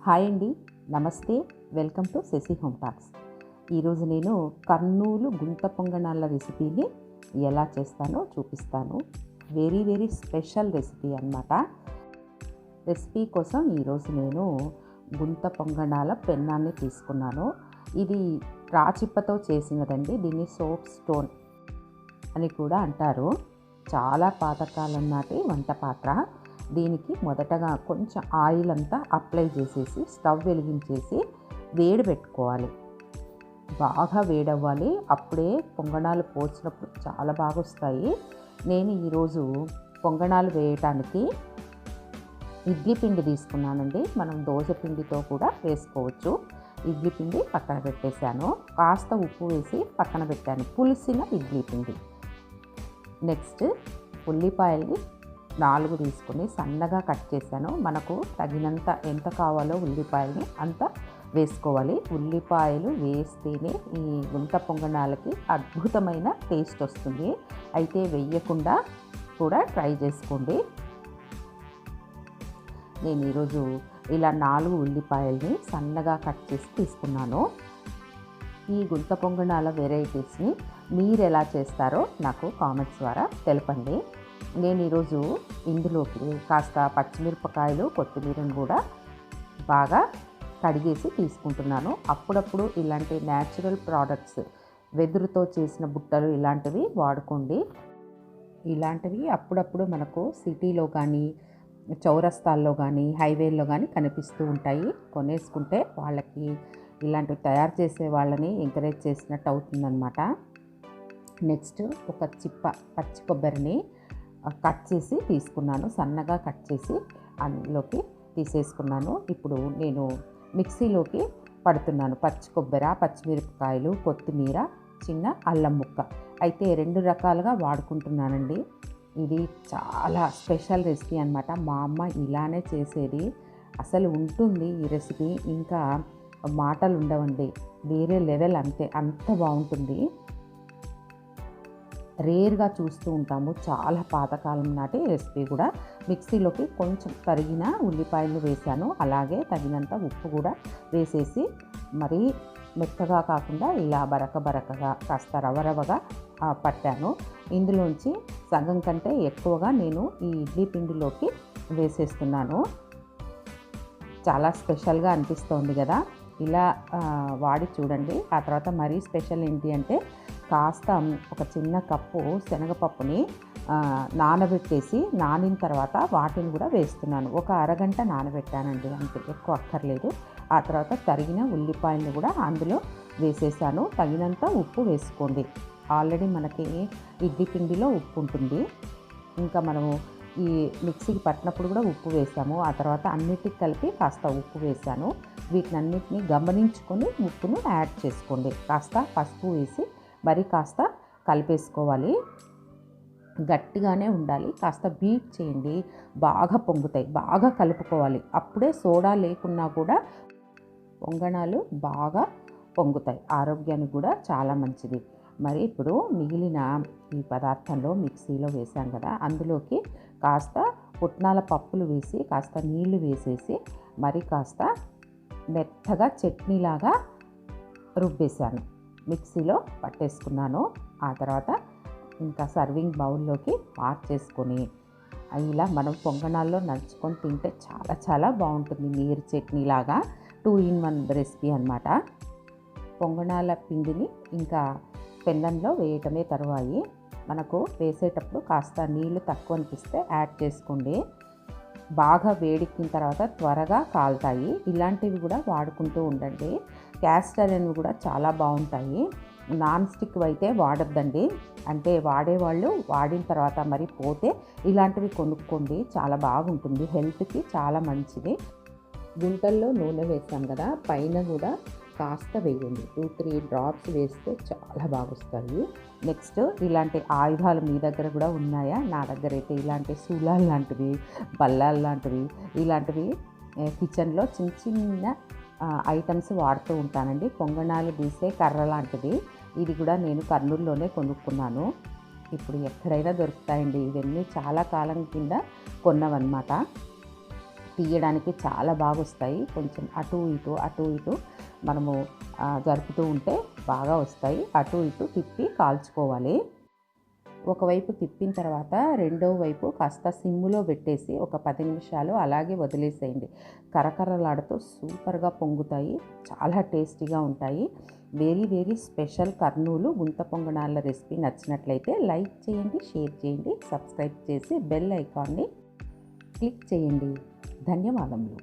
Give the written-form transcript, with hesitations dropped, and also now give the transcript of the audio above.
Hi అండి, నమస్తే. Welcome to Shashi home talks. ఈరోజు నేను కర్నూలు గుంత పొంగనాల రెసిపీని ఎలా చేస్తానో చూపిస్తాను. వెరీ స్పెషల్ రెసిపీ అన్నమాట. రెసిపీ కోసం ఈరోజు నేను గుంత పొంగనాల పెన్నాన్ని తీసుకున్నాను. ఇది రాచిప్పతో చేసినదండి. దీన్ని సోప్ స్టోన్ అని కూడా అంటారు. చాలా పాతకాలం నాటి వంట పాత్ర. దీనికి మొదటగా కొంచెం ఆయిల్ అంతా అప్లై చేసేసి స్టవ్ వెలిగించేసి వేడి పెట్టుకోవాలి. బాగా వేడవ్వాలి. అప్పుడే పొంగనాలు పోసినప్పుడు చాలా బాగా వస్తాయి. నేను ఈరోజు పొంగనాలు వేయటానికి ఇడ్లీ పిండి తీసుకున్నానండి. మనం దోశ పిండితో కూడా వేసుకోవచ్చు. ఇడ్లీ పిండి పక్కన పెట్టేశాను. కాస్త ఉప్పు వేసి పక్కన పెట్టాను. పులిసిన ఇడ్లీ పిండి. నెక్స్ట్ ఉల్లిపాయల్ని 4 తీసుకొని సన్నగా కట్ చేశాను. మనకు తగినంత ఎంత కావాలో ఉల్లిపాయల్ని అంత వేసుకోవాలి. ఉల్లిపాయలు వేస్తేనే ఈ గుంత పొంగనాలకి అద్భుతమైన టేస్ట్ వస్తుంది. అయితే వేయకుండా కూడా ట్రై చేసుకోండి. నేను ఈరోజు ఇలా 4 ఉల్లిపాయల్ని సన్నగా కట్ చేసి తీసుకున్నాను. ఈ గుంత పొంగనాల వెరైటీస్ని మీరు ఎలా చేస్తారో నాకు కామెంట్స్ ద్వారా తెలపండి. నేను ఈరోజు ఇందులోకి కాస్త పచ్చిమిరపకాయలు, కొత్తిమీరను కూడా బాగా కడిగేసి తీసుకుంటున్నాను. అప్పుడప్పుడు ఇలాంటి న్యాచురల్ ప్రోడక్ట్స్, వెదురుతో చేసిన బుట్టలు ఇలాంటివి వాడుకోండి. ఇలాంటివి అప్పుడప్పుడు మనకు సిటీలో కానీ, చౌరస్తాల్లో కానీ, హైవేల్లో కానీ కనిపిస్తూ ఉంటాయి. కొనేసుకుంటే వాళ్ళకి ఇలాంటివి తయారు చేసే వాళ్ళని ఎంకరేజ్ చేసినట్టు అవుతుందన్నమాట. నెక్స్ట్ ఒక చిప్ప పచ్చి కొబ్బరిని కట్ చేసి తీసుకున్నాను. సన్నగా కట్ చేసి అందులోకి తీసేసుకున్నాను. ఇప్పుడు నేను మిక్సీలోకి పడుతున్నాను. పచ్చి కొబ్బరి, పచ్చిమిరపకాయలు, కొత్తిమీర, చిన్న అల్లం ముక్క. అయితే 2 రకాలుగా వాడుకుంటున్నానండి. ఇది చాలా స్పెషల్ రెసిపీ అన్నమాట. మా అమ్మ ఇలానే చేసేది. అసలు ఉంటుంది ఈ రెసిపీ. ఇంకా మాటలు ఉండవండి. వేరే లెవెల్. అంత బాగుంటుంది. రేర్గా చూస్తూ ఉంటాము. చాలా పాతకాలం నాటి రెసిపీ కూడా. మిక్సీలోకి కొంచెం తరిగిన ఉల్లిపాయలు వేశాను. అలాగే తగినంత ఉప్పు కూడా వేసేసి మరీ మెత్తగా కాకుండా ఇలా బరకగా కాస్త రవరవగా పట్టాను. ఇందులోంచి సగం కంటే ఎక్కువగా నేను ఈ ఇడ్లీ పిండిలోకి వేసేస్తున్నాను. చాలా స్పెషల్గా అనిపిస్తోంది కదా. ఇలా వాడి చూడండి. ఆ తర్వాత మరీ స్పెషల్ ఏంటి అంటే కాస్త ఒక చిన్న కప్పు శనగపప్పుని నానబెట్టేసి నానిన తర్వాత వాటిని కూడా వేస్తున్నాను. ఒక అరగంట నానబెట్టానండి, అంతే, ఎక్కువ అక్కర్లేదు. ఆ తర్వాత తరిగిన ఉల్లిపాయలను కూడా అందులో వేసేసాను. తగినంత ఉప్పు వేసుకోండి. ఆల్రెడీ మనకి ఇడ్లీ పిండిలో ఉప్పు ఉంటుంది. ఇంకా మనము ఈ మిక్సీకి పట్టినప్పుడు కూడా ఉప్పు వేసాము. ఆ తర్వాత అన్నిటికి కలిపి కాస్త ఉప్పు వేసాను. వీటినన్నిటిని గమనించుకొని ఉప్పును యాడ్ చేసుకోండి. కాస్త పసుపు వేసి మరి కాస్త కలిపేసుకోవాలి. గట్టిగానే ఉండాలి. కాస్త బీట్ చేయండి. బాగా పొంగుతాయి. బాగా కలుపుకోవాలి. అప్పుడే సోడా లేకున్నా కూడా పొంగనాలు బాగా పొంగుతాయి. ఆరోగ్యానికి కూడా చాలా మంచిది. మరి ఇప్పుడు మిగిలిన ఈ పదార్థంలో మిక్సీలో వేసాం కదా, అందులోకి కాస్త పుట్నాల పప్పులు వేసి కాస్త నీళ్లు వేసేసి మరి కాస్త మెత్తగా చట్నీలాగా రుబ్బేశాను. మిక్సీలో పట్టేసుకున్నాను. ఆ తర్వాత ఇంకా సర్వింగ్ బౌల్లోకి మార్చేసుకొని ఇలా మనం పొంగనాల్లో నంచుకొని తింటే చాలా బాగుంటుంది. నీరు చట్నీలాగా 2 in 1 రెసిపీ అన్నమాట. పొంగనాల పిండిని ఇంకా పెన్నంలో వేయటమే తరువాయి. మనకు వేసేటప్పుడు కాస్త నీళ్లు తక్కువ అనిపిస్తే యాడ్ చేసుకోండి. బాగా వేడెక్కిన తర్వాత త్వరగా కాలుతాయి. ఇలాంటివి కూడా వాడుకుంటూ ఉండండి. క్యాస్ట్ ఐరన్ కూడా చాలా బాగుంటాయి. నాన్ స్టిక్ అయితే వాడొద్దండి. అంటే వాడేవాళ్ళు వాడిన తర్వాత మరి పోతే ఇలాంటివి కొనుక్కోండి. చాలా బాగుంటుంది. హెల్త్కి చాలా మంచిది. గుంటల్లో నూనె వేసాం కదా, పైన కూడా కాస్త వేయండి. 2-3 డ్రాప్స్ వేస్తే చాలా బాగా వస్తాయి. నెక్స్ట్ ఇలాంటి ఆయుధాలు మీ దగ్గర కూడా ఉన్నాయా? నా దగ్గర అయితే ఇలాంటి శూలాలు లాంటివి, బల్లాలు లాంటివి, ఇలాంటివి కిచెన్లో చిన్న ఐటమ్స్ వాడుతూ ఉంటానండి. పొంగనాలు తీసే కర్ర లాంటిది. ఇది కూడా నేను కర్నూలులోనే కొనుక్కున్నాను. ఇప్పుడు ఎక్కడైనా దొరుకుతాయండి. ఇవన్నీ చాలా కాలం కింద కొన్నవన్నమాట. తీయడానికి చాలా బాగా వస్తాయి. కొంచెం అటు ఇటు మనము జరుపుతూ ఉంటే బాగా వస్తాయి. అటు ఇటు తిప్పి కాల్చుకోవాలి. ఒకవైపు తిప్పిన తర్వాత రెండో వైపు కాస్త సిమ్ములో పెట్టేసి ఒక 10 నిమిషాలు అలాగే వదిలేసేయండి. కరకరలాడుతూ సూపర్గా పొంగుతాయి. చాలా టేస్టీగా ఉంటాయి. వెరీ వెరీ స్పెషల్ కర్నూలు గుంత పొంగనాల రెసిపీ నచ్చినట్లయితే లైక్ చేయండి, షేర్ చేయండి, సబ్స్క్రైబ్ చేసి బెల్ ఐకాన్ని క్లిక్ చేయండి. ధన్యవాదములు.